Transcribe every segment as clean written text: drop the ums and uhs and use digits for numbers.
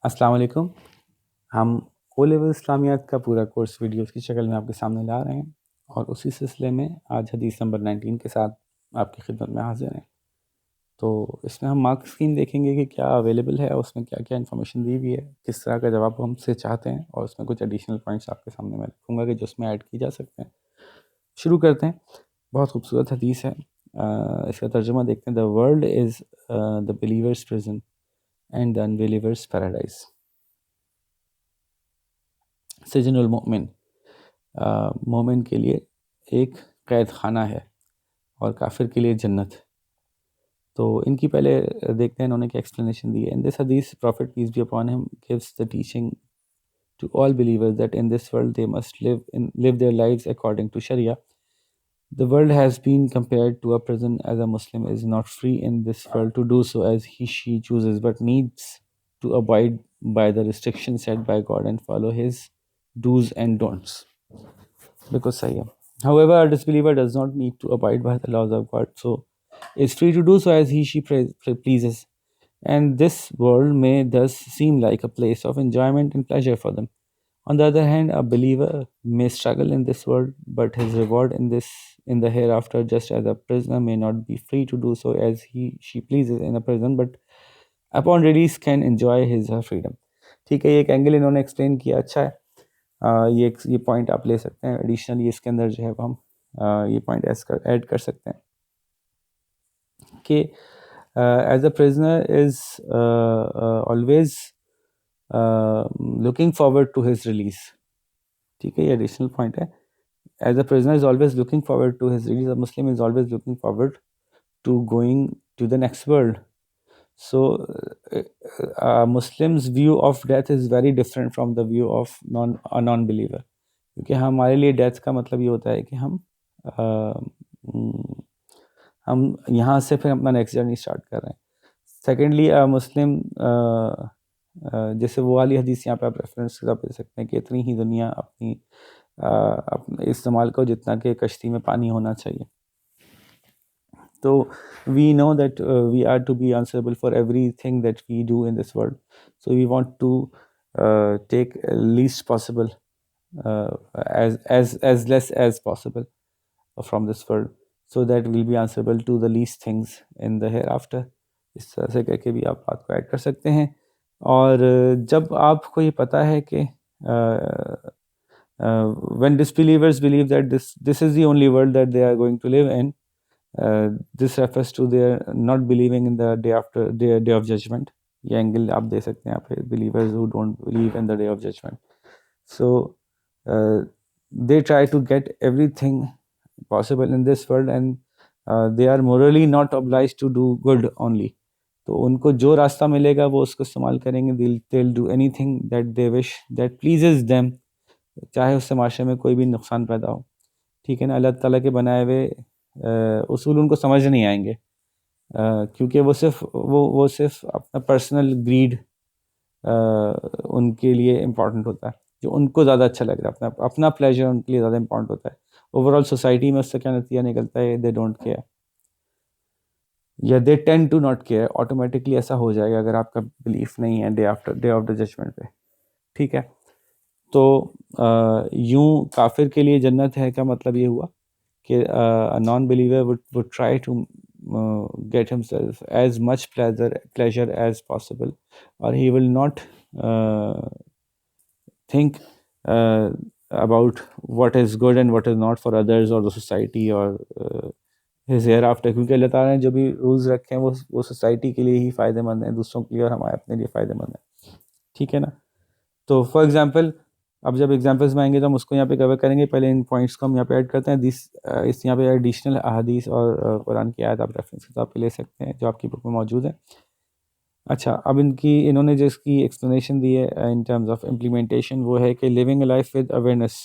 अस्सलाम वालेकुम। हम ओ लेवल इस्लामियात का पूरा कोर्स वीडियोस की शक्ल में आपके सामने ला रहे हैं और उसी सिलसिले में आज हदीस नंबर 19 के साथ आपकी खिदमत में हाजिर हैं। तो इसमें हम मार्क स्कीम देखेंगे कि क्या अवेलेबल है, उसमें क्या क्या इन्फॉर्मेशन दी हुई है, किस तरह का जवाब हमसे चाहते हैं, और उसमें कुछ एडिशनल पॉइंट्स आपके सामने मैं रखूँगा कि जो उसमें ऐड की जा सकते हैं। शुरू करते हैं। बहुत खूबसूरत हदीस है। इसका तर्जुमा देखते हैं। The world is the believer's prison and the unbeliever's paradise. सिजनुल मोमिन, मोमिन के लिए एक कैद खाना है और काफिर के लिए जन्नत। तो इनकी पहले देखते हैं इन्होंने क्या एक्सप्लेनेशन दी है। इन दिस हदीस prophet peace be upon him gives the teaching to all believers that in this world they must live their lives according to Sharia. The world has been compared to a prison, as a Muslim is not free in this world to do so as she chooses, but needs to abide by the restrictions set by God and follow his do's and don'ts. Because Sahih. However, a disbeliever does not need to abide by the laws of God, so is free to do so as she pleases. And this world may thus seem like a place of enjoyment and pleasure for them. On the other hand, a believer may struggle in this world, but his reward in the hereafter, just as a prisoner may not be free to do so as she pleases in a prison, but upon release can enjoy his her freedom. ठीक है, ये एक angle इन्होंने explain किया। अच्छा है। ये point आप ले सकते हैं। एडिशनली इसके अंदर जो है वो हम ये पॉइंट ऐड कर सकते हैं कि as a prisoner is always looking forward to his release. ठीक है, ये एडिशनल पॉइंट है। As a prisoner is always looking forward to his release, a Muslim is always looking forward to going to the next world. So, Muslims' view of death is very different from the view of a non-believer. क्योंकि हमारे लिए death का मतलब ये होता है कि हम यहाँ से फिर अपना नेक्स्ट जर्नी स्टार्ट कर रहे हैं। सेकेंडली, मुस्लिम जैसे वो वाली हदीस यहाँ पे आप रेफरेंस दे सकते हैं कि इतनी ही दुनिया अपने इस्तेमाल को जितना कि कश्ती में पानी होना चाहिए। So we know that we are to be answerable for everything that we do in this world. So we want to take least possible, as less as possible from this world, so that we'll be answerable to the least things in the hereafter. इस तरह से करके भी आप बात को add कर सकते हैं। और जब आपको ये पता है कि when disbelievers believe that this is the only world that they are going to live in, this refers to their not believing in the day of judgment. ये एंगल आप दे सकते हैं यहाँ पे, believers who don't believe in the day of judgment. So they try to get everything possible in this world, and they are morally not obliged to do good only. तो उनको जो रास्ता मिलेगा वो उसको इस्तेमाल करेंगे। they'll do anything that they wish that pleases them, चाहे उससे माशरे में कोई भी नुकसान पैदा हो। ठीक है ना। अल्लाह ताला के बनाए हुए उसूल उनको समझ नहीं आएंगे, क्योंकि वो सिर्फ अपना पर्सनल ग्रीड उनके लिए इम्पॉर्टेंट होता है, जो उनको ज़्यादा अच्छा लग रहा है, अपना प्लेजर उनके लिए ज़्यादा इम्पॉर्टेंट होता है। ओवरऑल सोसाइटी में उससे क्या नतीजा निकलता है, दे डोंट केयर या they tend to not care. Automatically ऐसा हो जाएगा अगर आपका बिलीफ नहीं है डे ऑफ द जजमेंट पे। ठीक है। तो यूं काफिर के लिए जन्नत है का मतलब ये हुआ कि a non-believer would try to get himself as much pleasure as possible, or he will not think about what is good and what is not for others or the society or his hereafter, क्योंकि अल्लाह ताला ने जो भी rules रखे हैं वो society के लिए ही फ़ायदेमंद हैं, दूसरों के लिए और हमारे अपने लिए फ़ायदेमंद है। ठीक है ना। तो फॉर एग्जांपल, अब जब एग्जांपल्स में आएंगे तो हम उसको यहाँ पे कवर करेंगे। पहले इन पॉइंट्स को हम यहाँ पे ऐड करते हैं। इस यहाँ पे एडिशनल अहादीस और कुरान की आयत आप रेफरेंस के तौर पे ले सकते हैं जो आपकी बुक में मौजूद है। अच्छा, अब इन्होंने जो इसकी एक्सप्लेनेशन दी है इन टर्म्स ऑफ इम्प्लीमेंटेशन, वो है कि living a life with awareness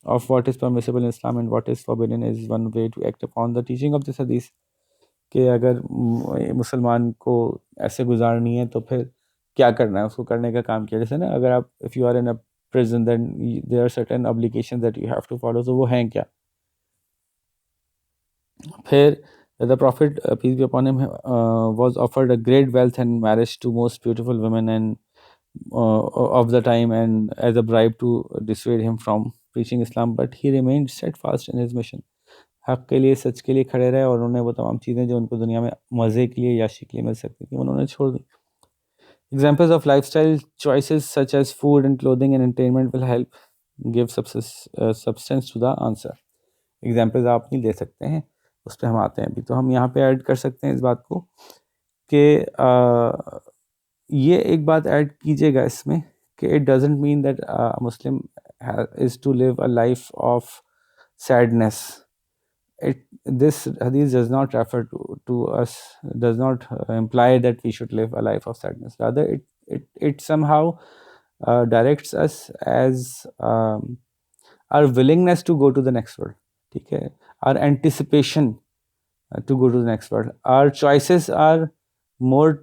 of what is permissible in Islam and what is forbidden is one way to act upon the teaching of this हदीस। कि अगर मुसलमान को ऐसे गुजारनी है तो फिर क्या करना है, उसको करने का काम किया। जैसे ना, अगर आप if you are in a prison, then there are certain obligations that you have to follow. So वो हैं क्या। फिर the prophet peace be upon him was offered a great wealth and marriage to most beautiful women, and of the time and as a bribe to dissuade him from preaching Islam, but he remained steadfast in his mission. हक के लिए, सच के लिए खड़े रहे और उन्होंने वो तमाम चीज़ें जो उनको दुनिया में मज़े के लिए, याशी के लिए मिल सकती थी, उन्होंने छोड़ दी. Examples of lifestyle choices such as food and clothing and entertainment will help give substance to the answer. Examples आप नहीं दे सकते हैं, उस पर हम आते हैं अभी. तो हम यहाँ पे ऐड कर सकते हैं इस बात को कि ये एक बात ऐड कीजिएगा इसमें कि it doesn't mean that a Muslim is to live a life of sadness. This hadith does not refer to us, does not imply that we should live a life of sadness. Rather, it somehow directs us as our willingness to go to the next world. Okay? Our anticipation to go to the next world. Our choices are more,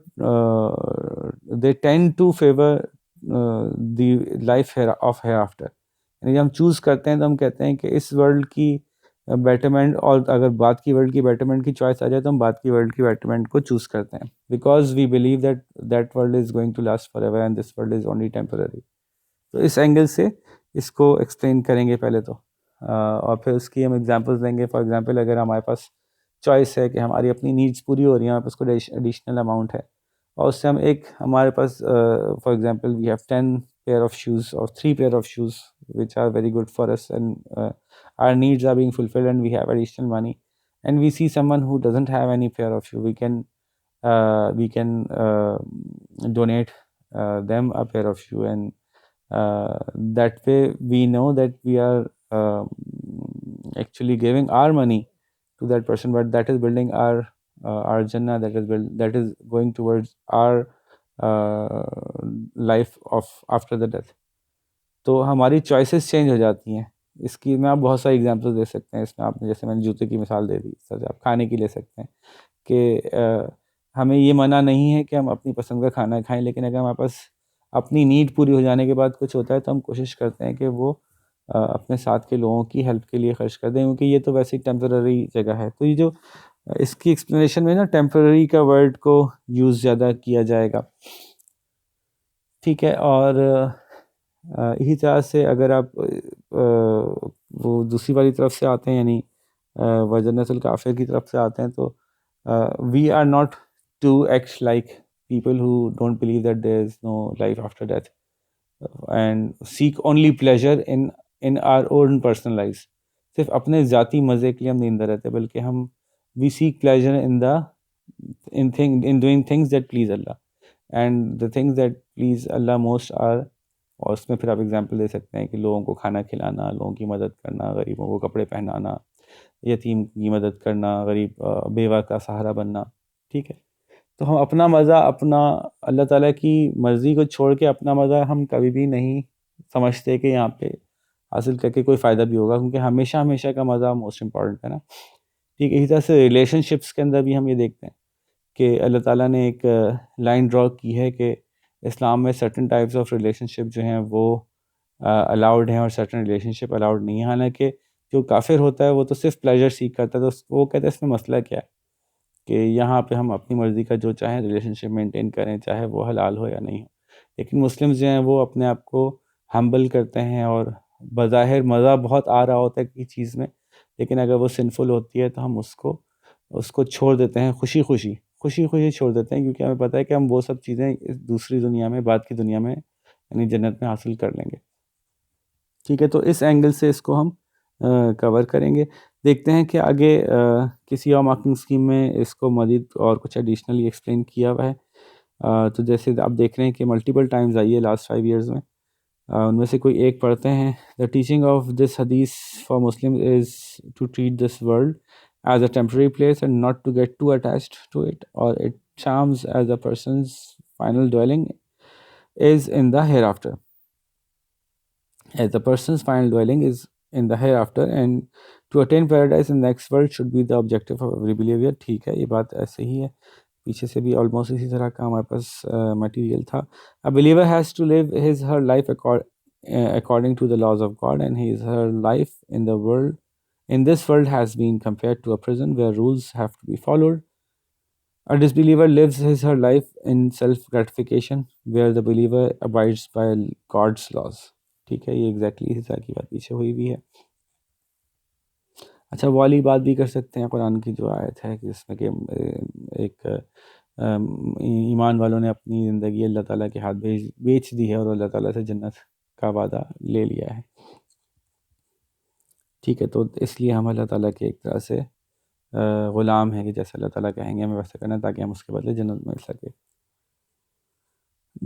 they tend to favor the life of hereafter. यानी जब हम choose करते हैं तो हम कहते हैं कि इस वर्ल्ड की बेटरमेंट, और अगर बाद की वर्ल्ड की बेटरमेंट की चॉइस आ जाए तो हम बाद की वर्ल्ड की बेटरमेंट को चूज़ करते हैं, because we believe that world is going to last forever and this world is only temporary. तो इस एंगल से इसको एक्सप्लेन करेंगे पहले तो, और फिर उसकी हम एग्जांपल्स देंगे. फॉर एग्जांपल, अगर हमारे पास चॉइस है कि हमारी अपनी नीड्स पूरी हो रही हैं, हमारे पास कोई एडिशनल अमाउंट है, और उससे हम एक, हमारे पास for example we have 10 pair of shoes or 3 pair of shoes which are very good for us, and our needs are being fulfilled and we have additional money, and we see someone who doesn't have any pair of shoe, we can donate them a pair of shoe, and that way we know that we are actually giving our money to that person, but that is building our Jannah, that is going towards our life of after the death. तो हमारी choices change हो जाती हैं. इसकी मैं आप बहुत सारी एग्जांपल्स दे सकते हैं इसमें. आपने जैसे मैंने जूते की मिसाल दे दी, सर आप खाने की ले सकते हैं कि हमें ये मना नहीं है कि हम अपनी पसंद का खाना खाएं, लेकिन अगर हमारे पास अपनी नीड पूरी हो जाने के बाद कुछ होता है तो हम कोशिश करते हैं कि वो अपने साथ के लोगों की हेल्प के लिए खर्च कर दें, क्योंकि ये तो वैसे ही टेम्पररी जगह है. तो ये जो इसकी एक्सप्लेनेशन में ना टेम्पररी का वर्ड को यूज़ ज़्यादा किया जाएगा, ठीक है. और इसी तरह से अगर आप वो दूसरी वाली तरफ से आते हैं, यानी वजनतुल काफिर की तरफ से आते हैं, तो we are not to act like people who don't believe that there is no life after death and seek only pleasure in our own personal lives. सिर्फ अपने ज़ाती मज़े के लिए हम नहीं अंदर रहते, बल्कि हम we seek pleasure in doing things that please Allah, and the things that please Allah most are, और उसमें फिर आप एग्जांपल दे सकते हैं कि लोगों को खाना खिलाना, लोगों की मदद करना, गरीबों को कपड़े पहनाना, यतीम की मदद करना, गरीब बेवा का सहारा बनना, ठीक है. तो हम अपना मज़ा, अपना अल्लाह ताला की मर्ज़ी को छोड़ के अपना मज़ा हम कभी भी नहीं समझते कि यहाँ पे हासिल करके कोई फ़ायदा भी होगा, क्योंकि हमेशा हमेशा का मज़ा मोस्ट इम्पॉर्टेंट है ना, ठीक है. इसी तरह से रिलेशनशिप्स के अंदर भी हम ये देखते हैं कि अल्लाह ताला ने एक लाइन ड्रॉ की है कि इस्लाम में सर्टन टाइप्स ऑफ रिलेशनशिप जो हैं वो अलाउड हैं और सर्टन रिलेशनशिप अलाउड नहीं है. हालांकि जो काफिर होता है वो तो सिर्फ प्लेजर सीख करता है, तो वो कहता है इसमें मसला क्या है कि यहाँ पे हम अपनी मर्ज़ी का जो चाहें रिलेशनशिप मेंटेन करें, चाहे वो हलाल हो या नहीं हो. लेकिन मुस्लिम्स जो हैं वो अपने आप को हम्बल करते हैं, और बज़ाहिर मज़ा बहुत आ रहा होता है किसी चीज़ में, लेकिन अगर वो सिनफुल होती है तो हम उसको उसको छोड़ देते हैं, खुशी खुशी छोड़ देते हैं, क्योंकि हमें पता है कि हम वो सब चीज़ें इस दूसरी दुनिया में, बाद की दुनिया में, यानी जन्नत में हासिल कर लेंगे, ठीक है. तो इस एंगल से इसको हम कवर करेंगे. देखते हैं कि आगे किसी और मार्किंग स्कीम में इसको मज़ीद और कुछ एडिशनली एक्सप्लेन किया हुआ है. तो जैसे आप देख रहे हैं कि मल्टीपल टाइम्स आई है लास्ट 5 ईयर्स में. उनमें से कोई एक पढ़ते हैं. द टीचिंग ऑफ दिस हदीस for Muslim is to treat this world as a temporary place and not to get too attached to it, or it charms as a person's final dwelling is in the hereafter. As the person's final dwelling is in the hereafter, and to attain paradise in the next world should be the objective of every believer. ठीक है, ये बात ऐसे ही है. पीछे से भी almost इसी तरह का हमारे पास मटीरियल था. A believer has to live his her life according to the laws of God, and his her life in this world has been compared to a prison where rules have to be followed A disbeliever lives his her life in self gratification where the believer abides by God's laws. ठीक है, ये exactly इसी तरह की बात पीछे हुई भी है। अच्छा, वो वाली बात भी कर सकते हैं कुरान की जो आयत है कि जिसमें कि एक ईमान वालों ने अपनी ज़िंदगी अल्लाह ताला के हाथ बेच दी है और अल्लाह ताला से जन्नत का वादा ले लिया है। ठीक है, तो इसलिए हम अल्लाह ताला के एक तरह से ग़ुलाम हैं कि जैसे अल्लाह ताला कहेंगे हमें वैसा करना है ताकि हम उसके बदले जन्नत मिल सके।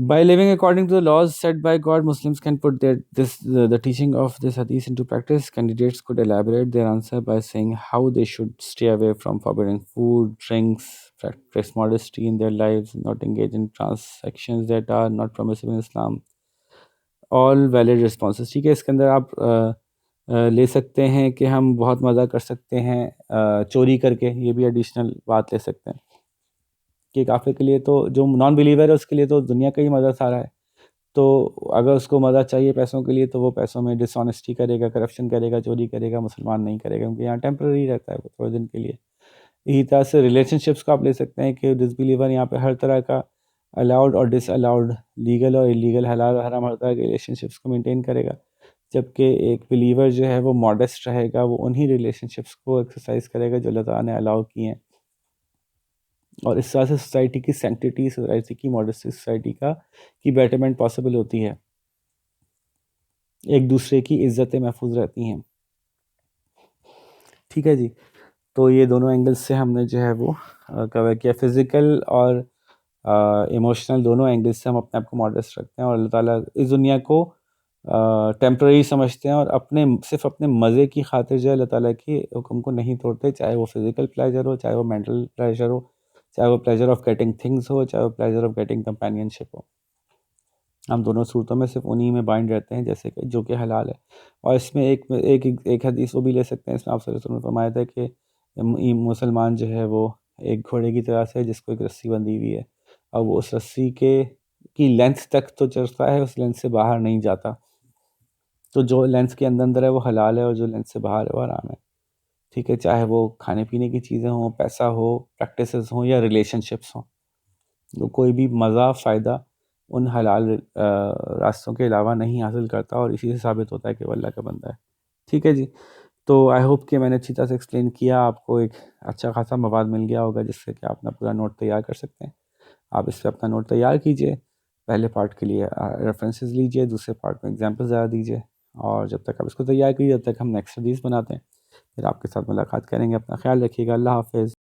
By living according to the laws set by God, Muslims can put the teaching of this hadith into practice. Candidates could elaborate their answer by saying how they should stay away from forbidden food, drinks, practice modesty in their lives, not engage in transactions that are not permissible in Islam. All valid responses. ठीक है, इसके अंदर आप ले सकते हैं कि हम बहुत मज़ा कर सकते हैं चोरी करके, ये भी एडिशनल बात ले सकते हैं कि काफ़िर के लिए तो जो नॉन बिलीवर है उसके लिए तो दुनिया का ही मज़ा सारा है। तो अगर उसको मज़ा चाहिए पैसों के लिए तो वो पैसों में डिसऑनेस्टी करेगा, करप्शन करेगा, चोरी करेगा, मुसलमान नहीं करेगा क्योंकि यहाँ टेम्पररी रहता है वो थोड़े दिन के लिए। इसी तरह से रिलेशनशिप्स को आप ले सकते हैं कि डिसबिलीवर यहाँ पे हर तरह का अलाउड और डिसअलाउड, लीगल और इलीगल, हलाल और हराम, हर तरह के रिलेशनशिप्स को मेंटेन करेगा। जबकि एक बिलीवर जो है वो मॉडेस्ट रहेगा, वो उन्हीं रिलेशनशिप्स को एक्सरसाइज करेगा जो अल्लाह ताला ने अलाउ किए हैं। और इस तरह से सोसाइटी की सैंक्टिटी, सोसाइटी की मॉडेस्टी, सोसाइटी की बेटरमेंट पॉसिबल होती है, एक दूसरे की इज़्ज़तें महफूज रहती हैं। ठीक है जी, तो ये दोनों एंगल्स से हमने जो है वो कवर किया। फ़िज़िकल और इमोशनल दोनों एंगल्स से हम अपने आप को मॉडेस्ट रखते हैं और अल्लाह ताला इस दुनिया को टेम्पररी समझते हैं और सिर्फ अपने मज़े की खातिर जो है अल्लाह ताला के हुक्म को नहीं तोड़ते, चाहे वो फ़िज़िकल प्लेजर हो, चाहे वो मेंटल प्लेजर हो, चाहे वो प्लेजर ऑफ गेटिंग थिंग्स हो, चाहे वो प्लेजर ऑफ गेटिंग कंपेनियनशिप हो। हम दोनों सूरतों में सिर्फ उन्हीं में बाइंड रहते हैं जैसे कि जो कि हलाल है। और इसमें एक हदीस वो भी ले सकते हैं, इसमें आप सल्लल्लाहु अलैहि वसल्लम ने फरमाया था कि मुसलमान जो है वो एक घोड़े की तरह से जिसको एक रस्सी बंधी हुई है और वो उस रस्सी की लेंथ तक तो चलता है, उस लेंथ से बाहर नहीं जाता। तो जो लेंस के अंदर है वो हलाल है और जो लेंस से बाहर है वो हराम है। ठीक है, चाहे वो खाने पीने की चीज़ें हों, पैसा हो, प्रैक्टिसेस हों या रिलेशनशिप्स हों, तो कोई भी मज़ा, फ़ायदा उन हलाल रास्तों के अलावा नहीं हासिल करता और इसी से साबित होता है कि वो अल्लाह का बंदा है। ठीक है जी, तो आई होप कि मैंने अच्छी तरह से एक्सप्लेन किया, आपको एक अच्छा खासा मवाद मिल गया होगा जिससे कि आप अपना पूरा नोट तैयार कर सकते हैं। आप इस पे अपना नोट तैयार कीजिए, पहले पार्ट के लिए रेफरेंसेस लीजिए, दूसरे पार्ट में एग्जाम्पल ज़्यादा दीजिए और जब तक आप इसको तैयार कीजिए तब तक हम नेक्स्ट हदीस बनाते हैं। फिर आपके साथ मुलाकात करेंगे। अपना ख्याल रखिएगा। अल्लाह हाफ़िज़।